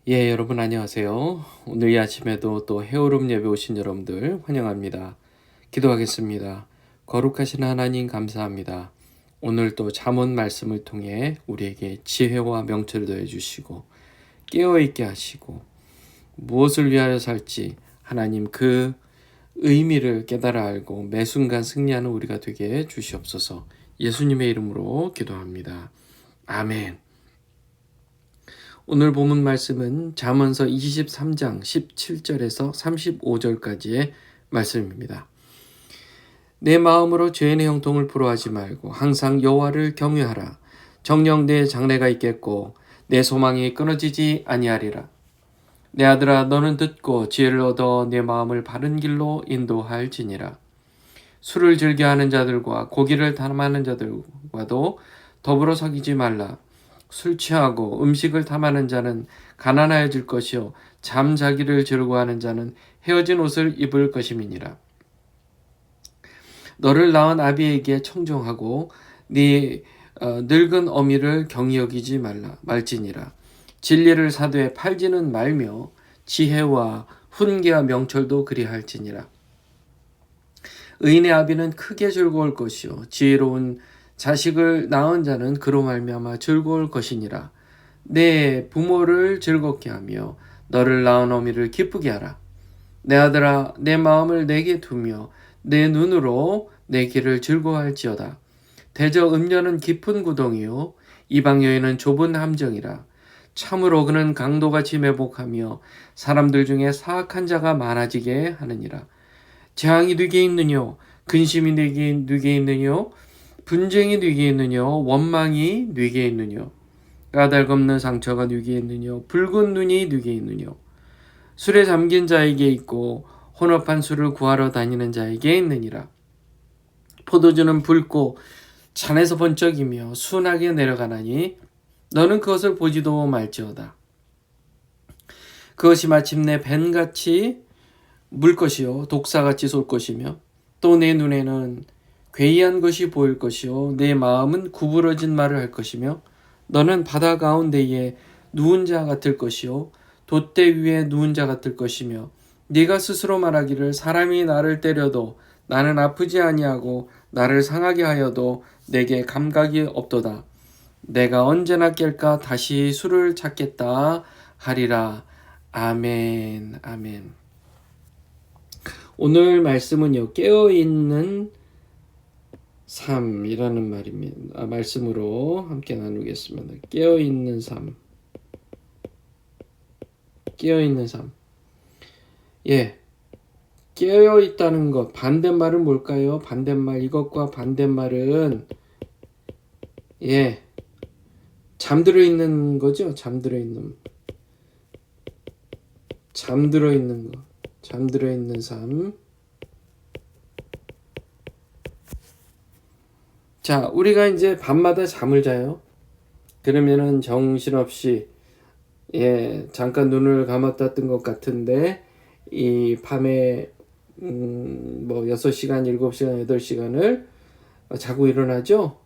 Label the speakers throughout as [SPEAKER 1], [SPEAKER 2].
[SPEAKER 1] 예, 여러분 안녕하세요. 오늘 이 아침에도 또 헤어룸 예배 오신 여러분들 환영합니다. 기도하겠습니다. 거룩하신 하나님 감사합니다. 오늘 또 잠언 말씀을 통해 우리에게 지혜와 명철을 더해 주시고 깨어 있게 하시고 무엇을 위하여 살지 하나님 그 의미를 깨달아 알고 매 순간 승리하는 우리가 되게 해 주시옵소서. 예수님의 이름으로 기도합니다. 아멘. 오늘 본문 말씀은 잠언서 23장 17절에서 35절까지의 말씀입니다. 내 마음으로 죄인의 형통을 부러워하지 말고 항상 여호와를 경외하라. 정녕 내 장래가 있겠고 내 소망이 끊어지지 아니하리라. 내 아들아 너는 듣고 지혜를 얻어 내 마음을 바른 길로 인도할지니라. 술을 즐겨하는 자들과 고기를 탐하는 자들과도 더불어 사귀지 말라. 술 취하고 음식을 탐하는 자는 가난하여질 것이요 잠자기를 즐거워하는 자는 헤어진 옷을 입을 것임이니라. 너를 낳은 아비에게 청종하고 네 늙은 어미를 경히 여기지 말지니라. 진리를 사되 팔지는 말며 지혜와 훈계와 명철도 그리할지니라. 의인의 아비는 크게 즐거울 것이요 지혜로운 자식을 낳은 자는 그로 말미암아 즐거울 것이니라. 내 부모를 즐겁게 하며 너를 낳은 어미를 기쁘게 하라. 내 아들아 내 마음을 내게 두며 내 눈으로 내 길을 즐거워할지어다. 대저 음녀는 깊은 구덩이요 이방 여인은 좁은 함정이라. 참으로 그는 강도같이 매복하며 사람들 중에 사악한 자가 많아지게 하느니라. 재앙이 네게 있느뇨 근심이 네게 있느뇨 분쟁이 네게 있느뇨 원망이 네게 있느뇨 까닭없는 상처가 네게 있느뇨 붉은 눈이 네게 있느뇨 술에 잠긴 자에게 있고 혼합한 술을 구하러 다니는 자에게 있느니라. 포도주는 붉고 잔에서 번쩍이며 순하게 내려가나니 너는 그것을 보지도 말지어다. 그것이 마침내 뱀같이 물 것이요 독사같이 쏠 것이며 또 내 눈에는 괴이한 것이 보일 것이요 내 마음은 구부러진 말을 할 것이며 너는 바다 가운데에 누운 자 같을 것이요 돛대 위에 누운 자 같을 것이며 네가 스스로 말하기를 사람이 나를 때려도 나는 아프지 아니하고 나를 상하게 하여도 내게 감각이 없도다. 내가 언제나 깰까 다시 술을 찾겠다 하리라. 아멘. 아멘. 오늘 말씀은요 깨어있는 삶이라는 말입니다. 말씀으로 함께 나누겠습니다. 깨어있는 삶. 깨어있는 삶. 예. 깨어있다는 것. 반대말은 뭘까요? 반대말. 이것과 반대말은 예. 잠들어 있는 거죠. 잠들어 있는 것. 잠들어 있는 삶. 자, 우리가 이제 밤마다 잠을 자요. 그러면은 정신없이 잠깐 눈을 감았다 뜬 것 같은데 이 밤에 6시간, 7시간, 8시간을 자고 일어나죠.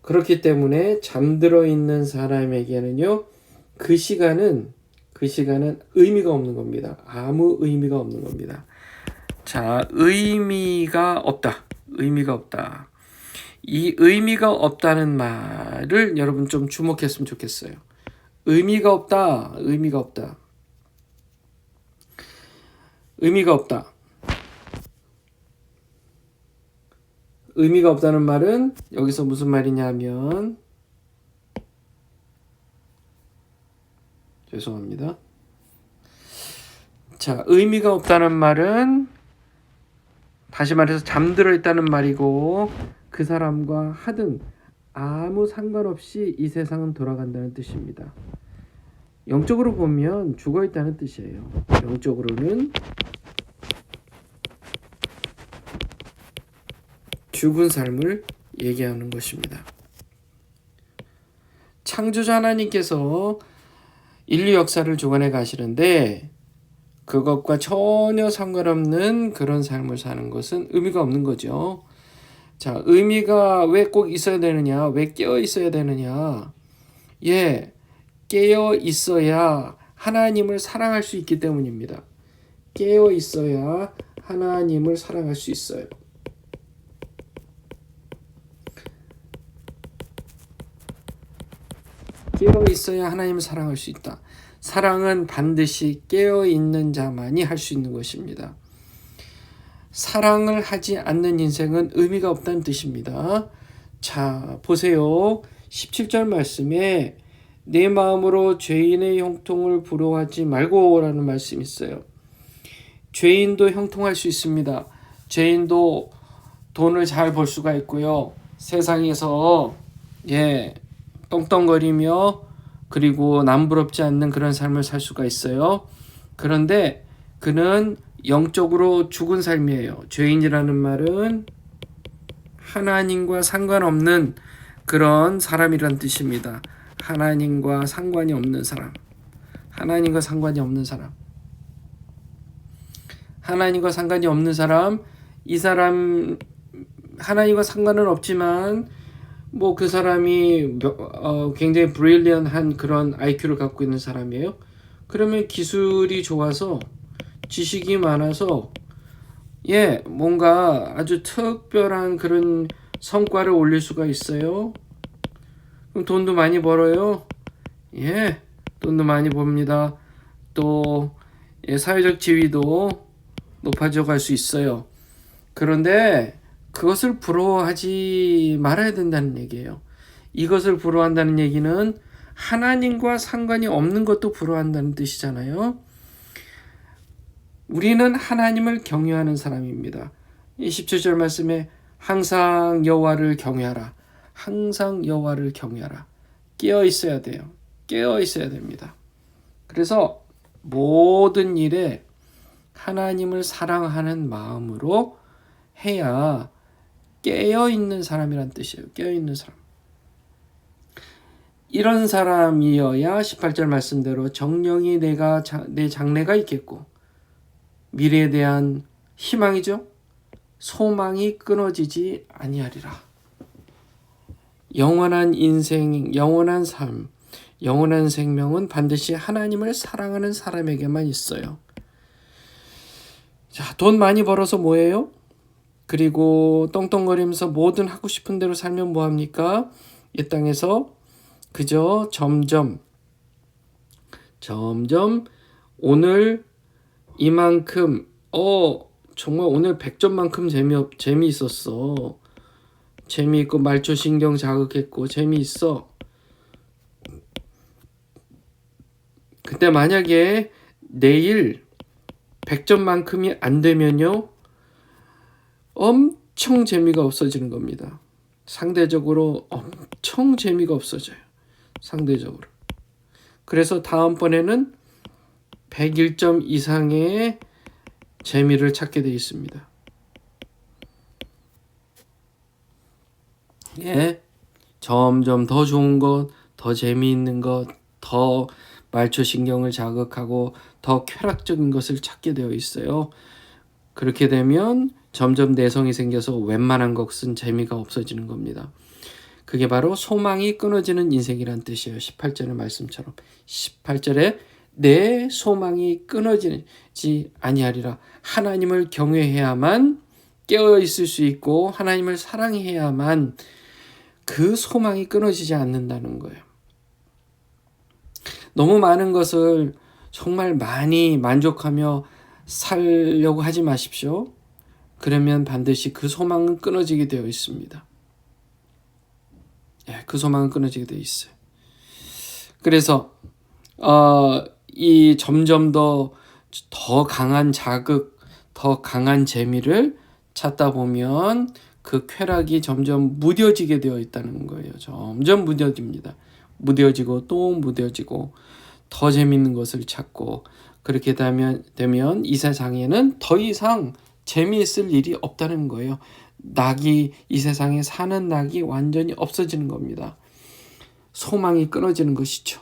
[SPEAKER 1] 그렇기 때문에 잠들어 있는 사람에게는요. 그 시간은 의미가 없는 겁니다. 아무 의미가 없는 겁니다. 자, 의미가 없다. 이 의미가 없다는 말을 여러분 좀 주목했으면 좋겠어요. 의미가 없다. 의미가 없다는 말은 여기서 무슨 말이냐면 죄송합니다. 자, 의미가 없다는 말은 다시 말해서 잠들어 있다는 말이고 그 사람과 하등 아무 상관없이 이 세상은 돌아간다는 뜻입니다. 영적으로 보면 죽어 있다는 뜻이에요. 영적으로는 죽은 삶을 얘기하는 것입니다. 창조자 하나님께서 인류 역사를 주관해 가시는데 그것과 전혀 상관없는 그런 삶을 사는 것은 의미가 없는 거죠. 자, 의미가 왜 꼭 있어야 되느냐? 왜 깨어 있어야 되느냐? 깨어 있어야 하나님을 사랑할 수 있기 때문입니다. 깨어 있어야 하나님을 사랑할 수 있어요. 깨어 있어야 하나님을 사랑할 수 있다. 사랑은 반드시 깨어 있는 자만이 할 수 있는 것입니다. 사랑을 하지 않는 인생은 의미가 없다는 뜻입니다. 자, 보세요. 17절 말씀에 내 마음으로 죄인의 형통을 부러워하지 말고 라는 말씀이 있어요. 죄인도 형통할 수 있습니다. 죄인도 돈을 잘 벌 수가 있고요. 세상에서 떵떵거리며 그리고 남부럽지 않는 그런 삶을 살 수가 있어요. 그런데 그는 영적으로 죽은 삶이에요. 죄인이라는 말은 하나님과 상관없는 그런 사람이란 뜻입니다. 하나님과 상관이 없는 사람. 하나님과 상관이 없는 사람. 하나님과 상관이 없는 사람. 이 사람 하나님과 상관은 없지만 그 사람이 굉장히 브릴리언한 그런 IQ를 갖고 있는 사람이에요. 그러면 기술이 좋아서 지식이 많아서 뭔가 아주 특별한 그런 성과를 올릴 수가 있어요. 그럼 돈도 많이 벌어요. 돈도 많이 법니다. 또 사회적 지위도 높아져 갈 수 있어요. 그런데 그것을 부러워하지 말아야 된다는 얘기예요. 이것을 부러워한다는 얘기는 하나님과 상관이 없는 것도 부러워한다는 뜻이잖아요. 우리는 하나님을 경외하는 사람입니다. 이 17절 말씀에 항상 여호와를 경외하라. 항상 여호와를 경외하라. 깨어 있어야 돼요. 깨어 있어야 됩니다. 그래서 모든 일에 하나님을 사랑하는 마음으로 해야 깨어 있는 사람이란 뜻이에요. 깨어 있는 사람. 이런 사람이어야 18절 말씀대로 정령이 내 장래가 있겠고 미래에 대한 희망이죠. 소망이 끊어지지 아니하리라. 영원한 인생, 영원한 삶, 영원한 생명은 반드시 하나님을 사랑하는 사람에게만 있어요. 자, 돈 많이 벌어서 뭐예요? 그리고 떵떵거리면서 뭐든 하고 싶은 대로 살면 뭐합니까? 이 땅에서 그저 점점 오늘 이만큼 정말 오늘 100점만큼 재미있었어. 재미있고 말초신경 자극했고 재미있어. 근데 만약에 내일 100점만큼이 안 되면요 엄청 재미가 없어지는 겁니다. 상대적으로 엄청 재미가 없어져요. 상대적으로. 그래서 다음번에는 101점 이상의 재미를 찾게 되어 있습니다. 점점 더 좋은 것, 더 재미있는 것, 더 말초신경을 자극하고 더 쾌락적인 것을 찾게 되어 있어요. 그렇게 되면 점점 내성이 생겨서 웬만한 것은 재미가 없어지는 겁니다. 그게 바로 소망이 끊어지는 인생이란 뜻이에요. 18절의 말씀처럼. 18절에 내 소망이 끊어지지 아니하리라. 하나님을 경외해야만 깨어 있을 수 있고 하나님을 사랑해야만 그 소망이 끊어지지 않는다는 거예요. 너무 많은 것을 정말 많이 만족하며 살려고 하지 마십시오. 그러면 반드시 그 소망은 끊어지게 되어 있습니다. 그 소망은 끊어지게 되어 있어요. 그래서 이 점점 더 강한 자극, 더 강한 재미를 찾다 보면 그 쾌락이 점점 무뎌지게 되어 있다는 거예요. 점점 무뎌집니다. 무뎌지고 또 무뎌지고 더 재밌는 것을 찾고 그렇게 되면 이 세상에는 더 이상 재미있을 일이 없다는 거예요. 이 세상에 사는 낙이 완전히 없어지는 겁니다. 소망이 끊어지는 것이죠.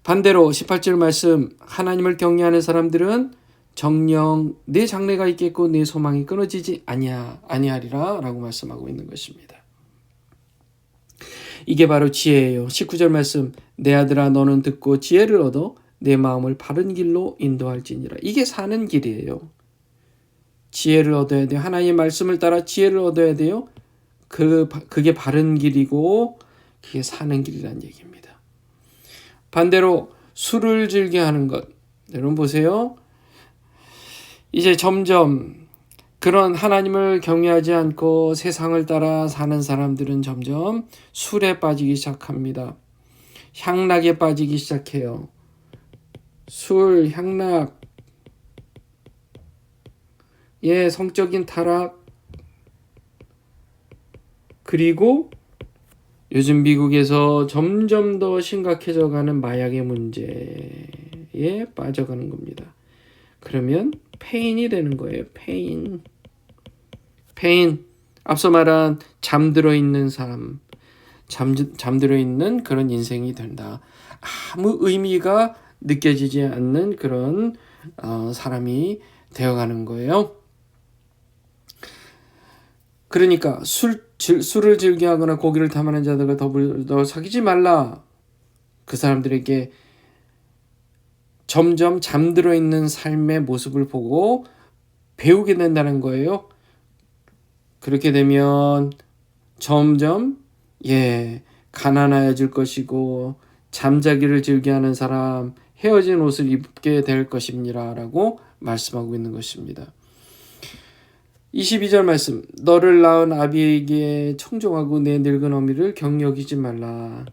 [SPEAKER 1] 반대로 18절 말씀 하나님을 경외하는 사람들은 정녕 내 장래가 있겠고 내 소망이 끊어지지 아니하리라 라고 말씀하고 있는 것입니다. 이게 바로 지혜예요. 19절 말씀 내 아들아 너는 듣고 지혜를 얻어 내 마음을 바른 길로 인도할지니라. 이게 사는 길이에요. 지혜를 얻어야 돼요. 하나님의 말씀을 따라 지혜를 얻어야 돼요. 그게 바른 길이고 그게 사는 길이라는 얘기입니다. 반대로 술을 즐겨하는 것. 여러분 보세요. 이제 점점 그런 하나님을 경외하지 않고 세상을 따라 사는 사람들은 점점 술에 빠지기 시작합니다. 향락에 빠지기 시작해요. 술, 향락, 성적인 타락, 그리고 요즘 미국에서 점점 더 심각해져 가는 마약의 문제에 빠져가는 겁니다. 그러면 페인이 되는 거예요. 페인. 앞서 말한 잠들어 있는 삶, 잠들어 있는 그런 인생이 된다. 아무 의미가 느껴지지 않는 그런 사람이 되어가는 거예요. 그러니까 술을 즐겨하거나 고기를 탐하는 자들과 더불어 사귀지 말라. 그 사람들에게 점점 잠들어 있는 삶의 모습을 보고 배우게 된다는 거예요. 그렇게 되면 점점 가난해질 것이고 잠자기를 즐겨하는 사람, 헤어진 옷을 입게 될 것입니다 라고 말씀하고 있는 것입니다. 22절 말씀, 너를 낳은 아비에게 청종하고 내 늙은 어미를 경여기지 말라.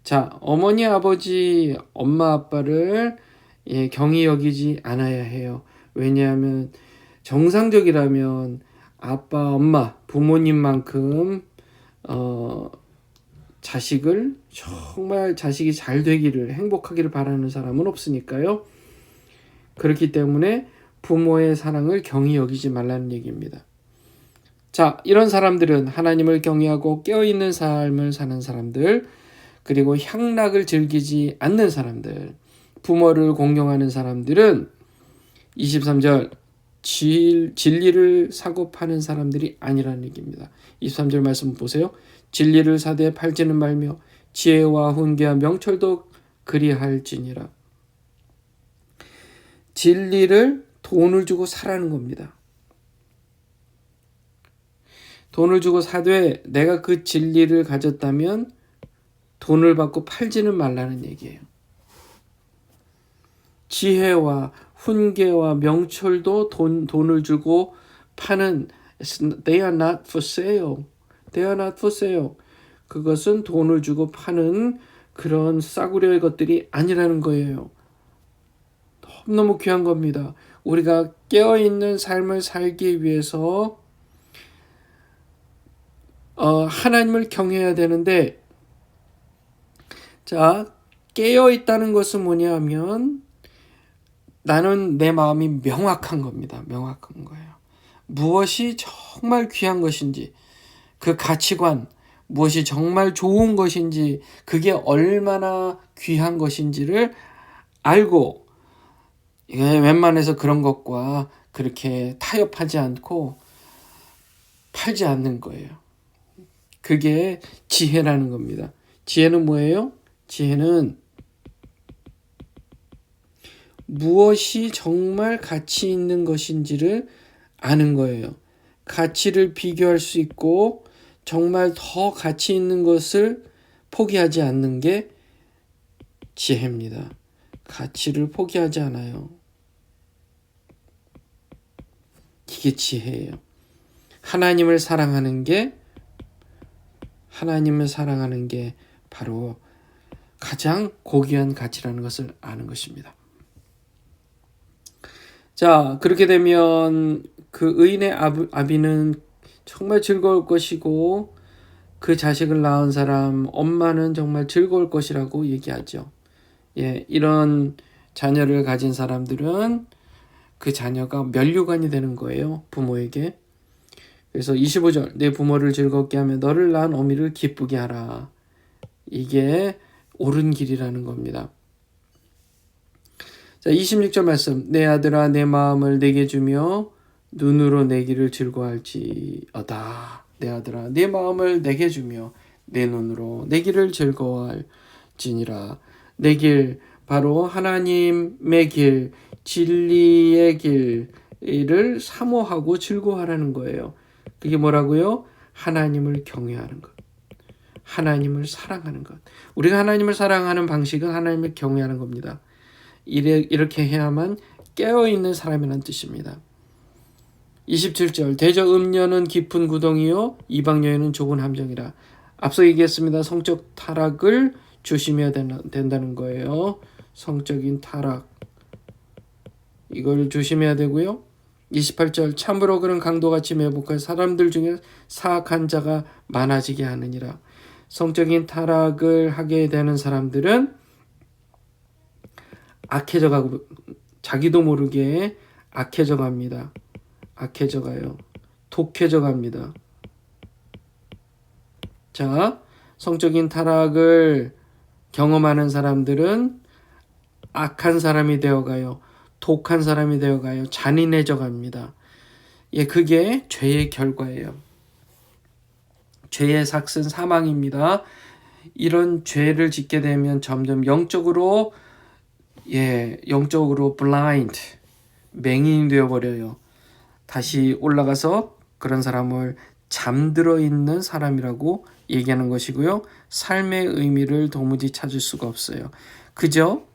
[SPEAKER 1] 자, 어머니, 아버지, 엄마, 아빠를 경히 여기지 않아야 해요. 왜냐하면 정상적이라면 아빠, 엄마, 부모님만큼 자식을 정말 자식이 잘 되기를, 행복하기를 바라는 사람은 없으니까요. 그렇기 때문에 부모의 사랑을 경히 여기지 말라는 얘기입니다. 자, 이런 사람들은 하나님을 경외하고 깨어있는 삶을 사는 사람들, 그리고 향락을 즐기지 않는 사람들, 부모를 공경하는 사람들은 23절 진리를 사고 파는 사람들이 아니라는 얘기입니다. 23절 말씀 보세요. 진리를 사되 팔지는 말며 지혜와 훈계와 명철도 그리할지니라. 진리를 돈을 주고 사라는 겁니다. 돈을 주고 사되 내가 그 진리를 가졌다면 돈을 받고 팔지는 말라는 얘기예요. 지혜와 훈계와 명철도 돈을 주고 파는 they are not for sale. They are not for sale. 그것은 돈을 주고 파는 그런 싸구려의 것들이 아니라는 거예요. 너무 귀한 겁니다. 우리가 깨어있는 삶을 살기 위해서 하나님을 경외해야 되는데, 자, 깨어있다는 것은 뭐냐 하면 나는 내 마음이 명확한 겁니다. 명확한 거예요. 무엇이 정말 귀한 것인지, 그 가치관, 무엇이 정말 좋은 것인지, 그게 얼마나 귀한 것인지를 알고 웬만해서 그런 것과 그렇게 타협하지 않고 팔지 않는 거예요. 그게 지혜라는 겁니다. 지혜는 뭐예요? 지혜는 무엇이 정말 가치 있는 것인지를 아는 거예요. 가치를 비교할 수 있고 정말 더 가치 있는 것을 포기하지 않는 게 지혜입니다. 가치를 포기하지 않아요. 이게 지혜예요. 하나님을 사랑하는 게 바로 가장 고귀한 가치라는 것을 아는 것입니다. 자, 그렇게 되면 그 의인의 아비는 정말 즐거울 것이고 그 자식을 낳은 사람 엄마는 정말 즐거울 것이라고 얘기하죠. 이런 자녀를 가진 사람들은 그 자녀가 면류관이 되는 거예요. 부모에게. 그래서 25절 내 부모를 즐겁게 하며 너를 낳은 어미를 기쁘게 하라. 이게 옳은 길이라는 겁니다. 자, 26절 말씀 내 아들아 내 마음을 내게 주며 눈으로 내 길을 즐거워할지어다. 내 아들아 내 마음을 내게 주며 내 눈으로 내 길을 즐거워할지니라. 내 길 바로 하나님의 길, 진리의 길을 사모하고 즐거워하라는 거예요. 그게 뭐라고요? 하나님을 경외하는 것, 하나님을 사랑하는 것. 우리가 하나님을 사랑하는 방식은 하나님을 경외하는 겁니다. 이렇게 해야만 깨어있는 사람이라는 뜻입니다. 27절 대저 음녀는 깊은 구덩이요 이방 여인은 좁은 함정이라. 앞서 얘기했습니다. 성적 타락을 조심해야 된다는 거예요. 성적인 타락, 이걸 조심해야 되고요. 28절 참으로 그는 강도같이 매복할 사람들 중에 사악한 자가 많아지게 하느니라. 성적인 타락을 하게 되는 사람들은 악해져가고 자기도 모르게 악해져갑니다. 악해져가요. 독해져갑니다. 자, 성적인 타락을 경험하는 사람들은 악한 사람이 되어가요. 독한 사람이 되어가요. 잔인해져 갑니다. 예, 그게 죄의 결과예요. 죄의 삭은 사망입니다. 이런 죄를 짓게 되면 점점 영적으로 blind, 맹인이 되어버려요. 다시 올라가서 그런 사람을 잠들어 있는 사람이라고 얘기하는 것이고요. 삶의 의미를 도무지 찾을 수가 없어요. 그저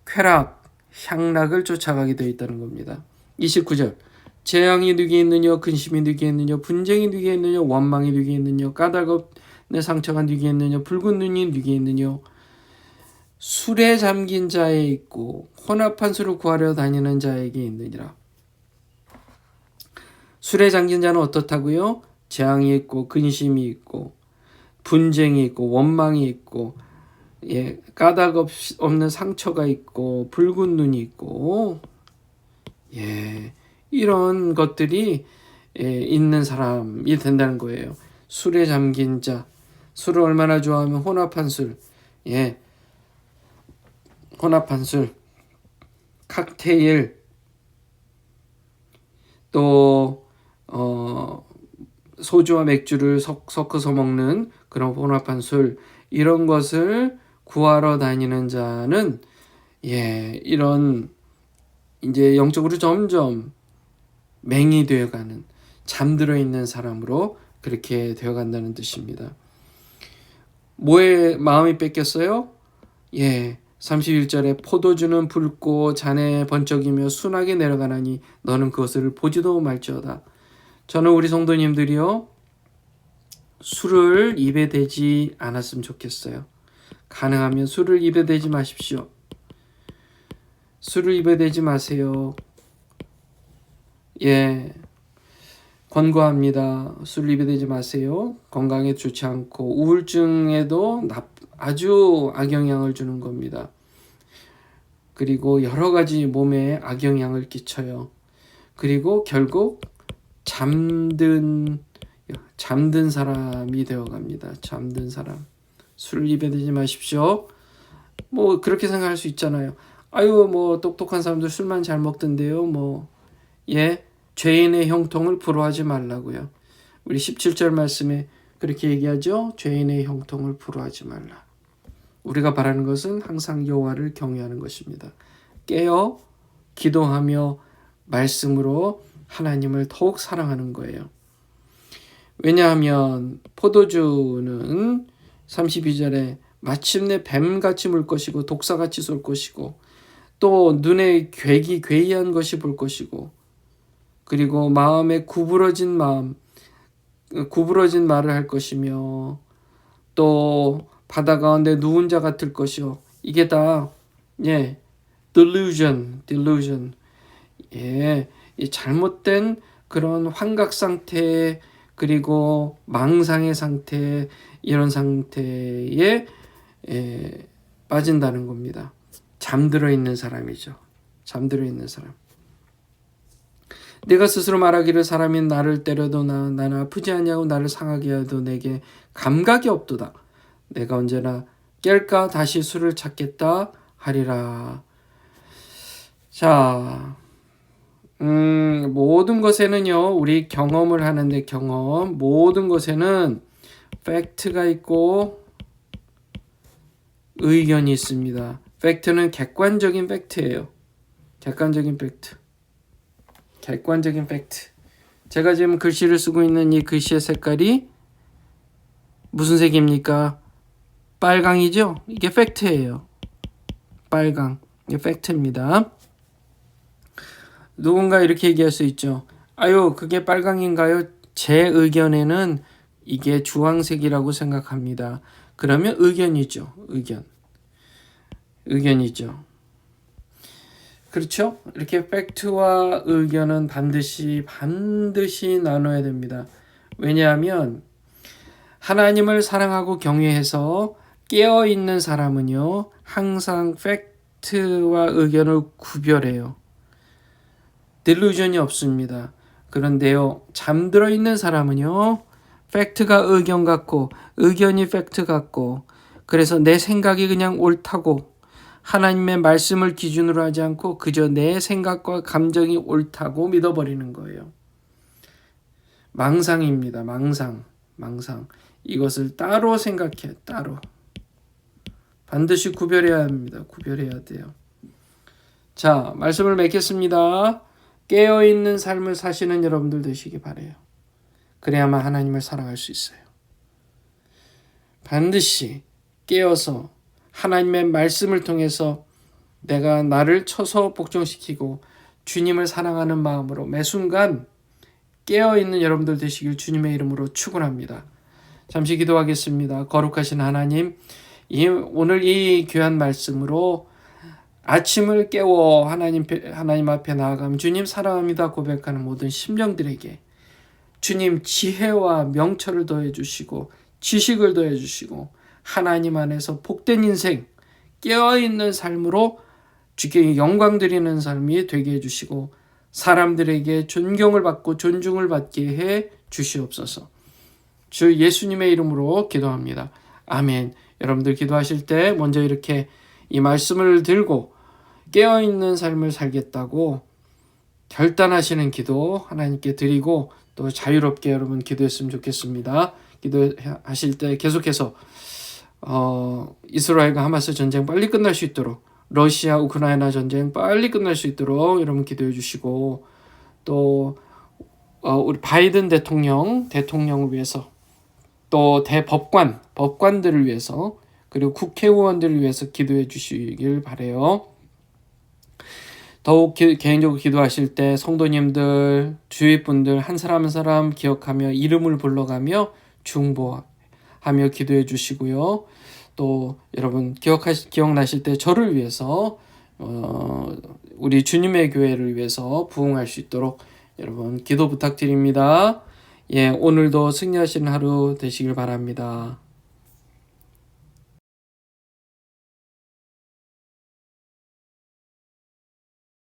[SPEAKER 1] 쾌락, 향락을 쫓아가게 되어 있다는 겁니다. 29절 재앙이 누게 있느냐, 근심이 누게 있느냐, 분쟁이 누게 있느냐, 원망이 누게 있느냐, 까닭없는 상처가 누게 있느냐, 붉은 눈이 누게 있느냐. 술에 잠긴 자에 있고 혼합한 술을 구하려 다니는 자에게 있느니라. 술에 잠긴 자는 어떻다고요? 재앙이 있고 근심이 있고 분쟁이 있고 원망이 있고 까닭 없는 상처가 있고 붉은 눈이 있고 이런 것들이 있는 사람이 된다는 거예요. 술에 잠긴 자, 술을 얼마나 좋아하면 혼합한 술, 혼합한 술, 칵테일, 또 소주와 맥주를 섞어서 먹는 그런 혼합한 술, 이런 것을 구하러 다니는 자는 이런 이제 영적으로 점점 맹이 되어가는, 잠들어 있는 사람으로 그렇게 되어간다는 뜻입니다. 뭐에 마음이 뺏겼어요? 31절에 포도주는 붉고 잔에 번쩍이며 순하게 내려가나니 너는 그것을 보지도 말지어다. 저는 우리 성도님들이요, 술을 입에 대지 않았으면 좋겠어요. 가능하면 술을 입에 대지 마십시오. 술을 입에 대지 마세요. 권고합니다. 술을 입에 대지 마세요. 건강에 좋지 않고 우울증에도 아주 악영향을 주는 겁니다. 그리고 여러 가지 몸에 악영향을 끼쳐요. 그리고 결국 잠든 사람이 되어갑니다. 잠든 사람. 술을 입에 대지 마십시오. 뭐 그렇게 생각할 수 있잖아요. 아유, 뭐 똑똑한 사람들 술만 잘 먹던데요. 죄인의 형통을 부러워하지 말라고요. 우리 17절 말씀에 그렇게 얘기하죠. 죄인의 형통을 부러워하지 말라. 우리가 바라는 것은 항상 여호와를 경외하는 것입니다. 깨어 기도하며 말씀으로 하나님을 더욱 사랑하는 거예요. 왜냐하면 포도주는 32절에 마침내 뱀같이 물 것이고 독사같이 쏠 것이고 또 눈에 괴이한 것이 볼 것이고 그리고 마음에 구부러진 말을 할 것이며 또 바다 가운데 누운 자 같을 것이요. 이게 다 delusion. 이 잘못된 그런 환각 상태 그리고 망상의 상태, 이런 상태에 빠진다는 겁니다. 잠들어 있는 사람이죠. 잠들어 있는 사람. 내가 스스로 말하기를 사람이 나를 때려도 나는 아프지 아니하고 나를 상하게 해도 내게 감각이 없도다. 내가 언제나 깰까 다시 술을 찾겠다 하리라. 자, 모든 것에는요, 우리 경험을 하는데 모든 것에는 팩트가 있고 의견이 있습니다. 팩트는 객관적인 팩트예요. 객관적인 팩트. 객관적인 팩트. 제가 지금 글씨를 쓰고 있는 이 글씨의 색깔이 무슨 색입니까? 빨강이죠? 이게 팩트예요. 빨강. 이게 팩트입니다. 누군가 이렇게 얘기할 수 있죠. 아유, 그게 빨강인가요? 제 의견에는 이게 주황색이라고 생각합니다. 그러면 의견이죠. 의견이죠. 그렇죠? 이렇게 팩트와 의견은 반드시 나눠야 됩니다. 왜냐하면 하나님을 사랑하고 경외해서 깨어있는 사람은요, 항상 팩트와 의견을 구별해요. 딜루전이 없습니다. 그런데요, 잠들어 있는 사람은요, 팩트가 의견 같고 의견이 팩트 같고, 그래서 내 생각이 그냥 옳다고, 하나님의 말씀을 기준으로 하지 않고 그저 내 생각과 감정이 옳다고 믿어버리는 거예요. 망상입니다. 망상. 이것을 따로 생각해. 따로. 반드시 구별해야 합니다. 구별해야 돼요. 자, 말씀을 맺겠습니다. 깨어있는 삶을 사시는 여러분들 되시기 바라요. 그래야만 하나님을 사랑할 수 있어요. 반드시 깨어서 하나님의 말씀을 통해서 내가 나를 쳐서 복종시키고 주님을 사랑하는 마음으로 매 순간 깨어있는 여러분들 되시길 주님의 이름으로 축원합니다. 잠시 기도하겠습니다. 거룩하신 하나님, 오늘 이 귀한 말씀으로 아침을 깨워 하나님 앞에 나아가면 주님 사랑합니다 고백하는 모든 심령들에게 주님 지혜와 명철을 더해 주시고 지식을 더해 주시고 하나님 안에서 복된 인생, 깨어있는 삶으로 주께 영광 드리는 삶이 되게 해주시고 사람들에게 존경을 받고 존중을 받게 해 주시옵소서. 주 예수님의 이름으로 기도합니다. 아멘. 여러분들 기도하실 때 먼저 이렇게 이 말씀을 들고 깨어있는 삶을 살겠다고 결단하시는 기도 하나님께 드리고 또 자유롭게 여러분 기도했으면 좋겠습니다. 기도하실 때 계속해서 이스라엘과 하마스 전쟁 빨리 끝날 수 있도록, 러시아 우크라이나 전쟁 빨리 끝날 수 있도록 여러분 기도해 주시고, 또 우리 바이든 대통령을 위해서, 또 법관들을 위해서, 그리고 국회의원들을 위해서 기도해 주시길 바라요. 더욱 개인적으로 기도하실 때 성도님들, 주위 분들 한 사람 한 사람 기억하며 이름을 불러가며 중보하며 기도해 주시고요. 또 여러분 기억나실 때 저를 위해서 우리 주님의 교회를 위해서 부흥할 수 있도록 여러분 기도 부탁드립니다. 예, 오늘도 승리하시는 하루 되시길 바랍니다.